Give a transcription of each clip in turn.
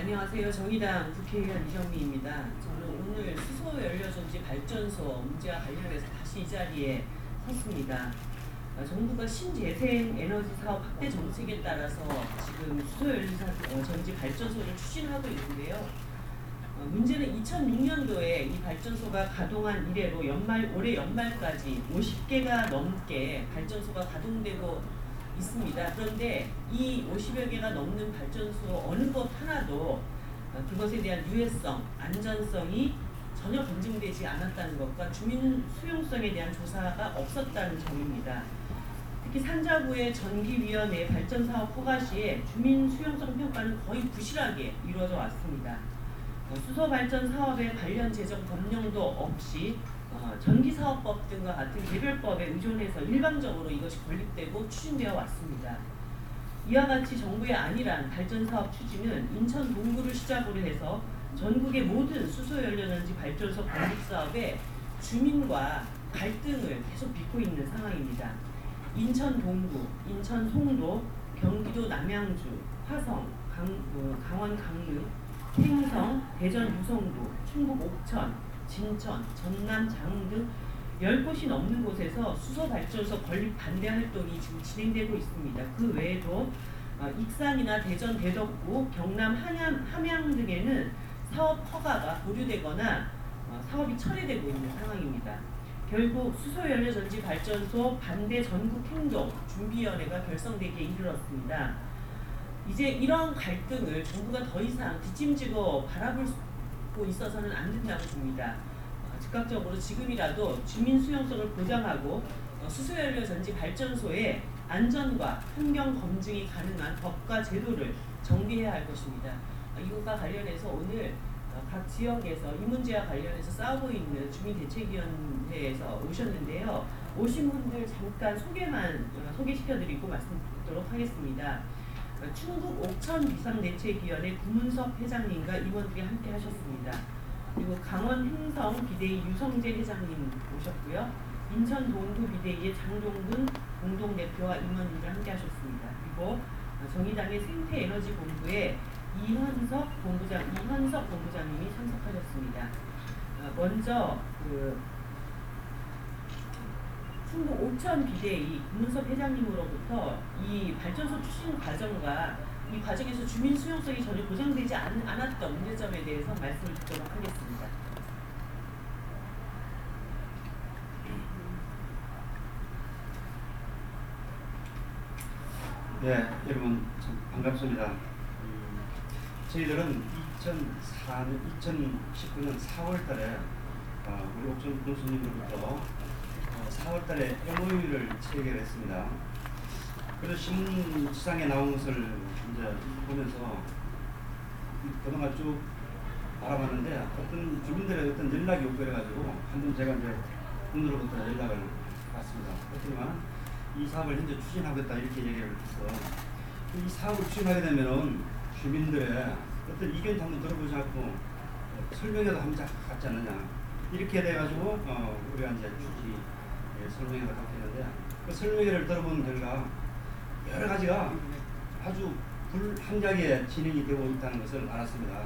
안녕하세요. 정의당 국회의원 이정미입니다. 저는 오늘 수소연료전지 발전소 문제와 관련해서 다시 이 자리에 섰습니다. 정부가 신재생 에너지 사업 확대 정책에 따라서 지금 수소연료전지 발전소를 추진하고 있는데요. 문제는 2006년도에 이 발전소가 가동한 이래로 올해 연말까지 50개가 넘게 발전소가 가동되고 있습니다. 그런데 이 50여 개가 넘는 발전소 어느 것 하나도 그것에 대한 유해성, 안전성이 전혀 검증되지 않았다는 것과 주민 수용성에 대한 조사가 없었다는 점입니다. 특히 산자부의 전기위원회 발전사업 허가 시에 주민 수용성 평가는 거의 부실하게 이루어져 왔습니다. 수소발전 사업에 관련 재정 법령도 없이 전기사업법 등과 같은 개별법에 의존해서 일방적으로 이것이 건립되고 추진되어 왔습니다. 이와 같이 정부의 안일한 발전사업 추진은 인천 동구를 시작으로 해서 전국의 모든 수소연료전지 발전소 건립사업에 주민과 갈등을 계속 빚고 있는 상황입니다. 인천 동구, 인천 송도, 경기도 남양주, 화성, 강원 강릉, 행성, 대전 유성구, 충북 옥천, 진천, 전남 장흥 등 10곳이 넘는 곳에서 수소발전소 건립 반대 활동이 지금 진행되고 있습니다. 그 외에도 익산이나 대전 대덕구, 경남 함양 등에는 사업 허가가 보류되거나 사업이 철회되고 있는 상황입니다. 결국 수소연료전지 발전소 반대 전국 행동 준비위원회가 결성되기에 이르렀습니다. 이제 이런 갈등을 정부가 더 이상 뒷짐지고 바라보고 있어서는 안 된다고 봅니다. 즉각적으로 지금이라도 주민 수용성을 보장하고 수소연료전지 발전소의 안전과 환경 검증이 가능한 법과 제도를 정비해야 할 것입니다. 이것과 관련해서 오늘 각 지역에서 이 문제와 관련해서 싸우고 있는 주민대책위원회에서 오셨는데요. 오신 분들 잠깐 소개시켜드리고 말씀드리도록 하겠습니다. 충북 옥천 비상대책위원회 구문섭 회장님과 임원들이 함께 하셨습니다. 그리고 강원 행성 비대위 유성재 회장님 오셨고요. 인천 동구 비대위의 장종근 공동대표와 임원님과 함께 하셨습니다. 그리고 정의당의 생태에너지본부의 이현석 본부장님이 참석하셨습니다. 먼저 충북 옥천 비대위 구문섭 회장님으로부터 이 발전소 추진 과정과 이 과정에서 주민 수용성이 전혀 보장되지 않았던 문제점에 대해서 말씀을 듣도록 하겠습니다. 네, 여러분 반갑습니다. 저희들은 2019년 4월달에 우리 옥천 군수님으로부터 4월달에 MOU를 체결했습니다. 그래서 신문지상에 나온 것을 이제 보면서 그동안 쭉 알아봤는데 어떤 주민들의 어떤 연락이 없고 그래가지고 한번 제가 이제 군으로부터 연락을 받습니다. 그렇지만 이 사업을 현재 추진하겠다 이렇게 얘기를 해서 이 사업을 추진하게 되면은 주민들의 어떤 의견도 한번 들어보지 않고 설명회도 한번 갖지 않느냐 이렇게 돼가지고 우리가 이제 주지 설명회가 갖게 되는데 그 설명회를 들어본 결과 여러 가지가 아주 불합리하게 진행이 되고 있다는 것을 알았습니다.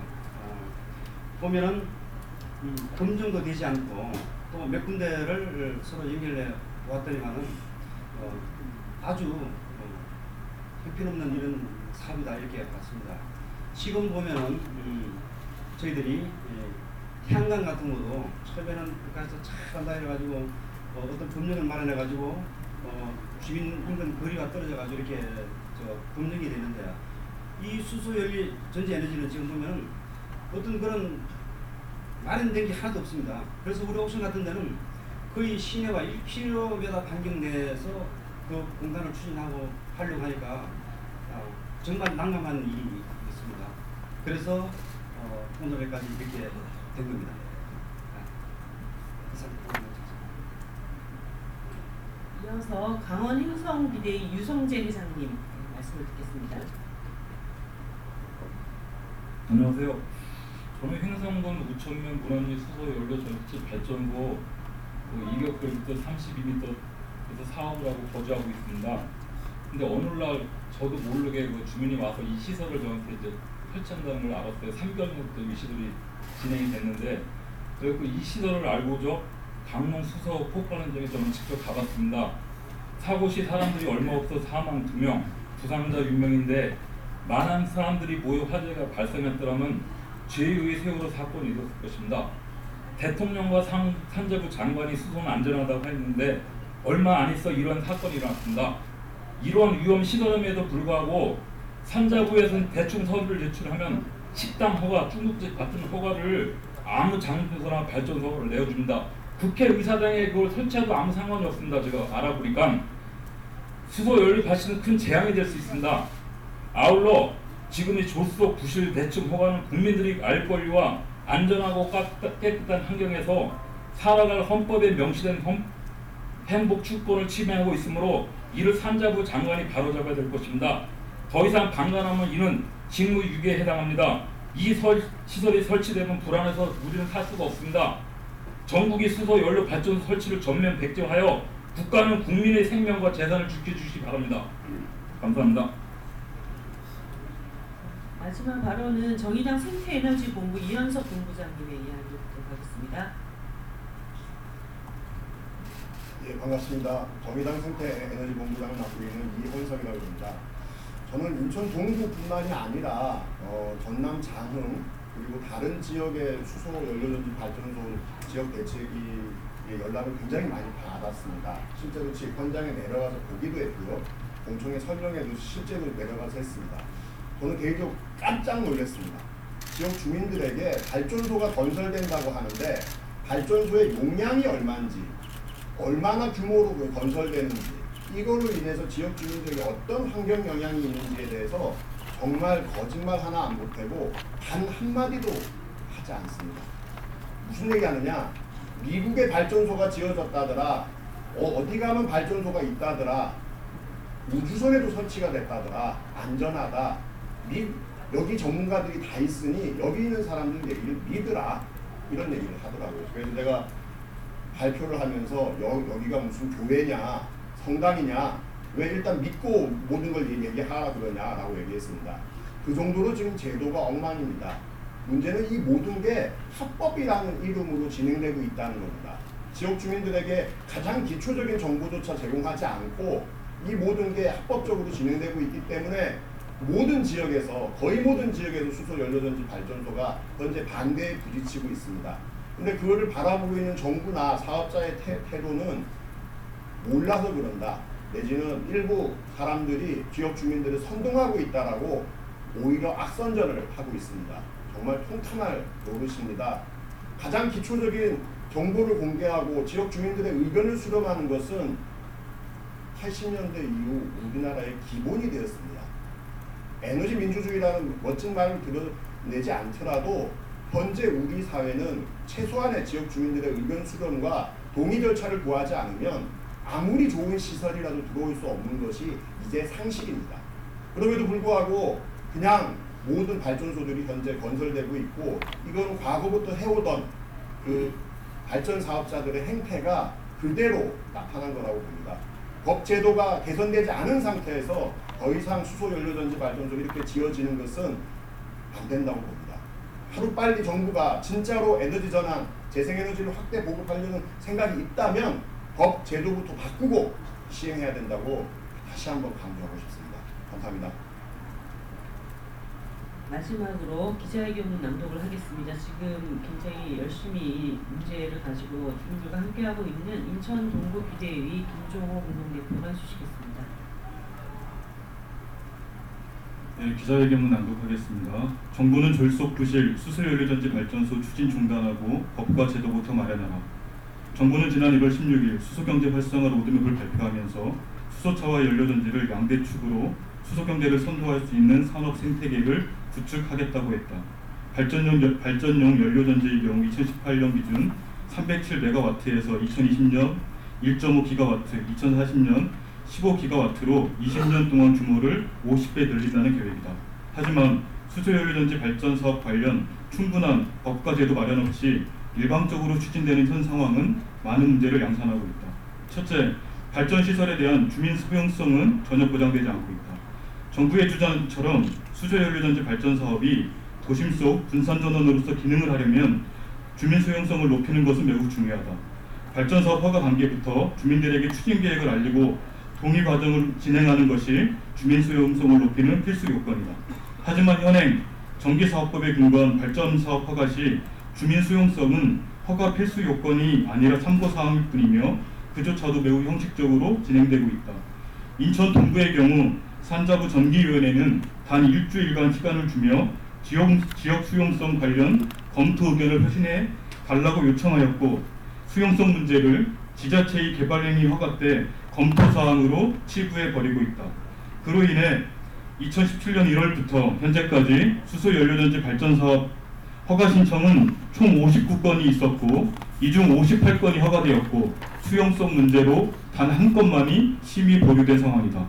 보면은 검증도 되지 않고 또 몇 군데를 서로 연결해 왔더니만은 아주 형편없는 이런 사업이다 이렇게 봤습니다. 지금 보면은 저희들이 태양광 같은 것도 처음에는 국가에서 잘 한다 해가지고 어떤 법령을 마련해가지고 주민 인근 거리가 떨어져가지고 이렇게 검증이 되는데 이 수소연료 전지 에너지는 지금 보면은 어떤 그런 마련된 게 하나도 없습니다. 그래서 우리 옥천 같은 데는 거의 시내와 1km 반경 내에서 그 공간을 추진하고 활용하니까 정말 난감한 일이 있습니다. 그래서 오늘까지 이렇게 된 겁니다. 이어서 강원 행성 비대위 유성재 회장님 말씀을 듣겠습니다. 안녕하세요. 저는 행성군 우천면 문안리 수소연료전지 발전소 2격그리터 32m에서 사업을 하고 거주하고 있습니다. 근데 어느 날 저도 모르게 그 주민이 와서 이 시설을 저한테 이제 설치한다는 걸 알았어요. 3개월 전부터 이 시설이 진행이 됐는데, 그래서 이 시설을 알고서 강릉 수서 폭발 현장에 저는 직접 가봤습니다. 사고 시 사람들이 얼마 없어 사망 2명, 부상자 6명인데 많은 사람들이 모여 화재가 발생했더라면 죄의 세월호 사건이 있었을 것입니다. 대통령과 산자부 장관이 수소는 안전하다고 했는데 얼마 안 있어 이런 사건이 일어났습니다. 이런 위험 시설임에도 불구하고 산자부에서는 대충 서류를 제출하면 식당 허가, 중국집 같은 허가를 아무 장소나 발전소를 내어줍니다. 국회의사당에 그걸 설치해도 아무 상관이 없습니다. 제가 알아보니까 수소 연료 발생은 큰 재앙이 될 수 있습니다. 아울러 지금 이 조수석 부실 대충 허가는 국민들이 알 권리와 안전하고 깨끗한 환경에서 살아갈 헌법에 명시된 행복 주권을 침해하고 있으므로 이를 산자부 장관이 바로잡아야 될 것입니다. 더 이상 방관하면 이는 직무유기에 해당합니다. 이 시설이 설치되면 불안해서 우리는 살 수가 없습니다. 전국이 수소 연료 발전소 설치를 전면 백지화하여 국가는 국민의 생명과 재산을 지켜주시기 바랍니다. 감사합니다. 마지막 발언은 정의당 생태에너지본부 이현석 본부장님의 이야기 듣도록 하겠습니다. 예, 반갑습니다. 정의당 생태에너지본부장을 맡고 있는 이현석이라고 합니다. 저는 인천 동구뿐만이 아니라 전남 장흥 그리고 다른 지역의 수소 연료전지 발전소 지역 대책이 연락을 굉장히 많이 받았습니다. 실제로 지역 현장에 내려가서 보기도 했고요. 공청회 설명회도 실제로 내려가서 했습니다. 저는 개인적으로 깜짝 놀랐습니다. 지역 주민들에게 발전소가 건설된다고 하는데 발전소의 용량이 얼마인지, 얼마나 규모로 건설되는지, 이걸로 인해서 지역 주민들에게 어떤 환경 영향이 있는지에 대해서 정말 거짓말 하나 안 보태고 단 한마디도 하지 않습니다. 무슨 얘기하느냐? 미국의 발전소가 지어졌다더라, 어디 가면 발전소가 있다더라, 우주선에도 설치가 됐다더라, 안전하다, 여기 전문가들이 다 있으니 여기 있는 사람들 얘기를 믿으라, 이런 얘기를 하더라고요. 그래서 내가 발표를 하면서 여기가 무슨 교회냐 성당이냐, 왜 일단 믿고 모든 걸 얘기하라 그러냐라고 얘기했습니다. 그 정도로 지금 제도가 엉망입니다. 문제는 이 모든 게 합법이라는 이름으로 진행되고 있다는 겁니다. 지역 주민들에게 가장 기초적인 정보조차 제공하지 않고 이 모든 게 합법적으로 진행되고 있기 때문에 모든 지역에서, 거의 모든 지역에서 수소 연료전지 발전소가 현재 반대에 부딪히고 있습니다. 근데 그거를 바라보고 있는 정부나 사업자의 태도는 몰라서 그런다, 내지는 일부 사람들이 지역 주민들을 선동하고 있다라고 오히려 악선전을 하고 있습니다. 정말 통탄할 노릇입니다. 가장 기초적인 정보를 공개하고 지역 주민들의 의견을 수렴하는 것은 80년대 이후 우리나라의 기본이 되었습니다. 에너지 민주주의라는 멋진 말을 드러내지 않더라도 현재 우리 사회는 최소한의 지역 주민들의 의견 수렴과 동의 절차를 구하지 않으면 아무리 좋은 시설이라도 들어올 수 없는 것이 이제 상식입니다. 그럼에도 불구하고 그냥 모든 발전소들이 현재 건설되고 있고, 이건 과거부터 해오던 그 발전 사업자들의 행태가 그대로 나타난 거라고 봅니다. 법 제도가 개선되지 않은 상태에서 더 이상 수소 연료전지 발전소가 이렇게 지어지는 것은 안 된다고 봅니다. 하루빨리 정부가 진짜로 에너지 전환, 재생에너지를 확대 보급하려는 생각이 있다면 법 제도부터 바꾸고 시행해야 된다고 다시 한번 강조하고 싶습니다. 감사합니다. 마지막으로 기자회견문 낭독을 하겠습니다. 지금 굉장히 열심히 이 문제를 가지고 주민들과 함께하고 있는 인천 동구 비대위 김종호 공동대표가 해주시겠습니다. 네, 기자회견문 낭독하겠습니다. 정부는 졸속 부실 수소연료전지 발전소 추진 중단하고 법과 제도부터 마련하라. 정부는 지난 1월 16일 수소경제 활성화 로드맵을 발표하면서 수소차와 연료전지를 양대 축으로 수소경제를 선도할 수 있는 산업 생태계를 구축하겠다고 했다. 발전용 연료전지의 경우 2018년 기준 307MW에서 2020년 1.5GW, 2040년 15GW로 20년 동안 규모를 50배 늘린다는 계획이다. 하지만 수소연료전지 발전 사업 관련 충분한 법과 제도 마련 없이 일방적으로 추진되는 현 상황은 많은 문제를 양산하고 있다. 첫째, 발전시설에 대한 주민 수용성은 전혀 보장되지 않고 있다. 정부의 주장처럼 수소연료전지 발전 사업이 도심 속 분산전원으로서 기능을 하려면 주민 수용성을 높이는 것은 매우 중요하다. 발전 사업 허가 단계부터 주민들에게 추진 계획을 알리고 동의 과정을 진행하는 것이 주민 수용성을 높이는 필수 요건이다. 하지만 현행 전기사업법에 근거한 발전 사업 허가 시 주민 수용성은 허가 필수 요건이 아니라 참고사항일 뿐이며 그조차도 매우 형식적으로 진행되고 있다. 인천 동구의 경우 산자부 전기위원회는 단 일주일간 시간을 주며 지역 수용성 관련 검토 의견을 회신해 달라고 요청하였고 수용성 문제를 지자체의 개발행위 허가 때 검토 사항으로 치부해 버리고 있다. 그로 인해 2017년 1월부터 현재까지 수소연료전지 발전 사업 허가 신청은 총 59건이 있었고 이 중 58건이 허가되었고 수용성 문제로 단 한 건만이 심의 보류된 상황이다.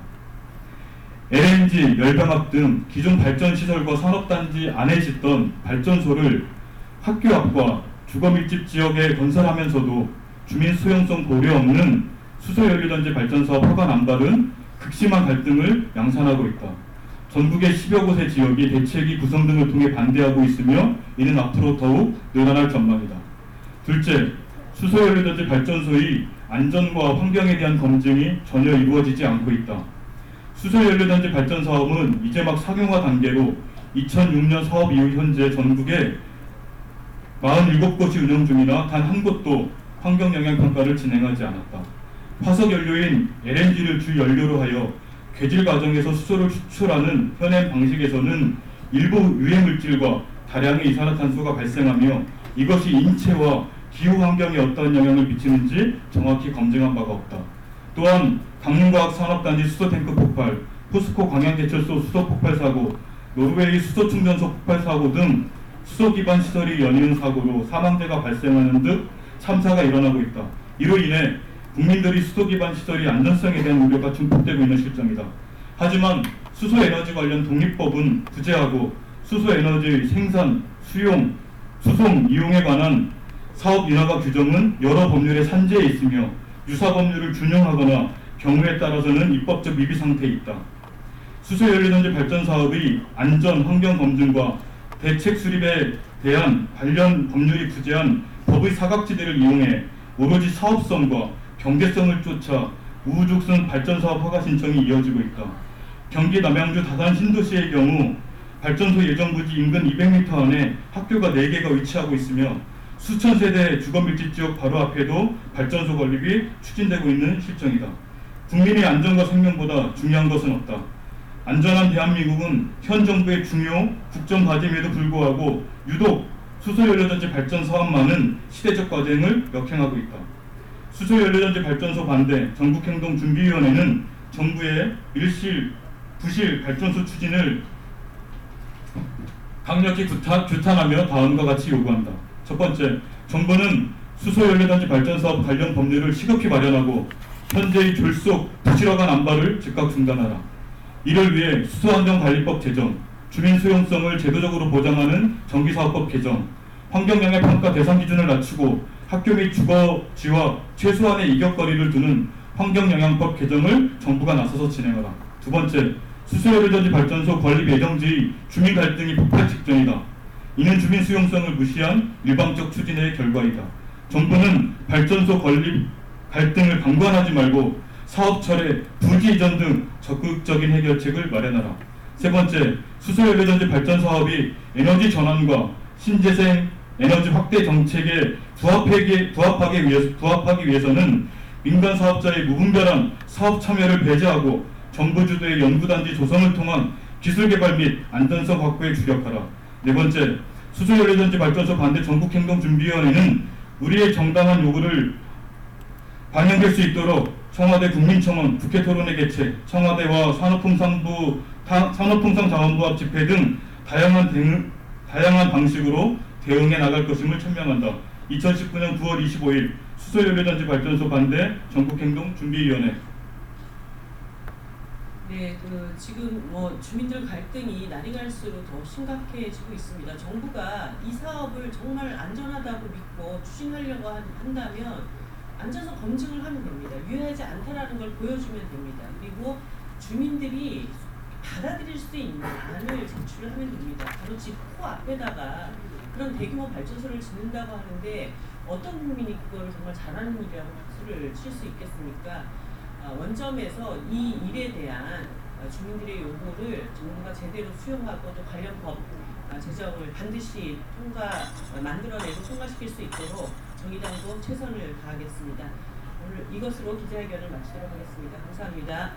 LNG, 열병합 등 기존 발전시설과 산업단지 안에 짓던 발전소를 학교 앞과 주거밀집 지역에 건설하면서도 주민 수용성 고려 없는 수소연료전지 발전사업 허가 남발은 극심한 갈등을 양산하고 있다. 전국의 10여 곳의 지역이 대책위 구성 등을 통해 반대하고 있으며 이는 앞으로 더욱 늘어날 전망이다. 둘째, 수소연료전지 발전소의 안전과 환경에 대한 검증이 전혀 이루어지지 않고 있다. 수소연료전지 발전 사업은 이제 막 상용화 단계로 2006년 사업 이후 현재 전국에 47곳이 운영 중이나 단 한 곳도 환경영향평가를 진행하지 않았다. 화석연료인 LNG를 주 연료로 하여 궤질 과정에서 수소를 추출하는 현행 방식에서는 일부 유해물질과 다량의 이산화탄소가 발생하며 이것이 인체와 기후환경에 어떠한 영향을 미치는지 정확히 검증한 바가 없다. 또한 강릉과학산업단지 수소탱크 폭발, 포스코 광양제철소 수소 폭발 사고, 노르웨이 수소충전소 폭발 사고 등 수소 기반 시설이 연이은 사고로 사망자가 발생하는 등 참사가 일어나고 있다. 이로 인해 국민들이 수소 기반 시설의 안전성에 대한 우려가 증폭되고 있는 실정이다. 하지만 수소에너지 관련 독립법은 부재하고 수소에너지의 생산, 수용, 수송, 이용에 관한 사업 인허가 규정은 여러 법률에 산재해 있으며 유사 법률을 준용하거나 경우에 따라서는 입법적 미비 상태에 있다. 수소연료전지 발전 사업의 안전 환경 검증과 대책 수립에 대한 관련 법률이 부재한 법의 사각지대를 이용해 오로지 사업성과 경제성을 쫓아 우후죽순 발전 사업 허가 신청이 이어지고 있다. 경기 남양주 다산 신도시의 경우 발전소 예정 부지 인근 200m 안에 학교가 4개가 위치하고 있으며 수천 세대 주거밀집 지역 바로 앞에도 발전소 건립이 추진되고 있는 실정이다. 국민의 안전과 생명보다 중요한 것은 없다. 안전한 대한민국은 현 정부의 중요 국정 과제임에도 불구하고 유독 수소연료전지 발전 사업만은 시대적 과제를 역행하고 있다. 수소연료전지 발전소 반대 전국행동준비위원회는 정부의 일실, 부실 발전소 추진을 강력히 규탄하며 다음과 같이 요구한다. 첫 번째, 정부는 수소연료전지 발전 사업 관련 법률을 시급히 마련하고 현재의 졸속 부실화가 남발을 즉각 중단하라. 이를 위해 수소환경관리법 제정, 주민 수용성을 제도적으로 보장하는 전기사업법 개정, 환경영향평가 대상 기준을 낮추고 학교 및 주거지와 최소한의 이격거리를 두는 환경영향법 개정을 정부가 나서서 진행하라. 두 번째, 수소연료전지 발전소 건립 예정지의 주민 갈등이 폭발 직전이다. 이는 주민 수용성을 무시한 일방적 추진의 결과이다. 정부는 발전소 건립 갈등을 방관하지 말고 사업 철회, 부지 이전 등 적극적인 해결책을 마련하라. 세 번째, 수소연료전지 발전 사업이 에너지 전환과 신재생 에너지 확대 정책에 부합하기 위해서는 민간 사업자의 무분별한 사업 참여를 배제하고 정부 주도의 연구단지 조성을 통한 기술 개발 및 안전성 확보에 주력하라. 네 번째, 수소연료전지 발전소 반대 전국행동준비위원회는 우리의 정당한 요구를 반영될 수 있도록 청와대 국민청원, 국회 토론회 개최, 청와대와 산업통상자원부합 집회 등 다양한 방식으로 대응해 나갈 것임을 천명한다. 2019년 9월 25일 수소연료전지 발전소 반대 전국행동준비위원회. 네, 지금 주민들 갈등이 날이 갈수록 더 심각해지고 있습니다. 정부가 이 사업을 정말 안전하다고 믿고 추진하려고 한다면 안전성 검증을 하면 됩니다. 유해하지 않다라는 걸 보여주면 됩니다. 그리고 주민들이 받아들일 수 있는 안을 제출을 하면 됩니다. 바로 집 코앞에다가 그런 대규모 발전소를 짓는다고 하는데 어떤 국민이 그거를 정말 잘하는 일이라고 박수를 칠 수 있겠습니까? 원점에서 이 일에 대한 주민들의 요구를 정부가 제대로 수용하고 또 관련 법 제정을 반드시 만들어내고 통과시킬 수 있도록 정의당도 최선을 다하겠습니다. 오늘 이것으로 기자회견을 마치도록 하겠습니다. 감사합니다.